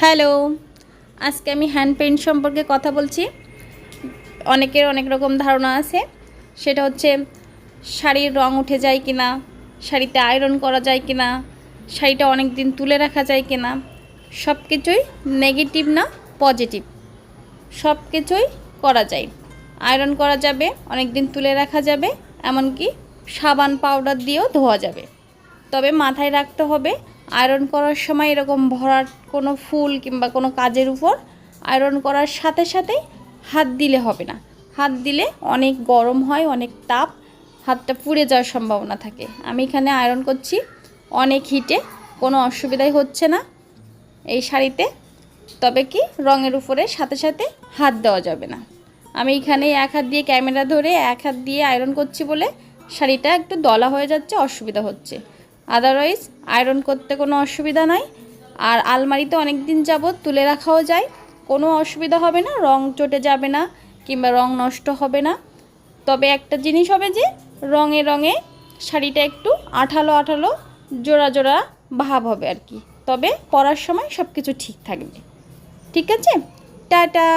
Hello, আজকে আমি hand paint সম্পর্কে কথা বলছি। অনেকের অনেক রকম ধারণা আছে। সেটা হচ্ছে শাড়ির রং উঠে যায় কিনা, শাড়িতে আয়রন করা যায় কিনা, শাড়িটা অনেক দিন তুলে রাখা যায় কিনা। সব কিছুই নেগেটিভ না পজিটিভ, সব কিছুই করা যায়। আয়রন করা যাবে, অনেক দিন তুলে রাখা যাবে, এমনকি সাবান পাউডার দিয়েও ধোয়া যাবে। তবে মাথায় রাখতে হবে, আয়রন করার সময় এরকম ভরাট কোনো ফুল কিংবা কোনো কাজের উপর আয়রন করার সাথে সাথেই হাত দিলে হবে না। হাত দিলে অনেক গরম হয়, অনেক তাপ, হাতটা পুড়ে যাওয়ার সম্ভাবনা থাকে। আমি এখানে আয়রন করছি অনেক হিটে, কোনো অসুবিধাই হচ্ছে না এই শাড়িতে। তবে কি রঙের উপরে সাথে সাথে হাত দেওয়া যাবে না। আমি এখানে এক হাত দিয়ে ক্যামেরা ধরে এক হাত দিয়ে আয়রন করছি বলে শাড়িটা একটু দলা হয়ে যাচ্ছে, অসুবিধা হচ্ছে। আদারওয়াইজ আয়রন করতে কোনো অসুবিধা নাই। আর আলমারিতে অনেক দিন যাবত তুলে রাখাও যায়, কোনো অসুবিধা হবে না, রং চটে যাবে না কিংবা রং নষ্ট হবে না। তবে একটা জিনিস হবে যে রঙে রঙে শাড়িটা একটু আঠালো আঠালো জোড়া জোড়া ভাব হবে আর কি। তবে পরার সময় সব কিছু ঠিক থাকবে। ঠিক আছে, টাটা।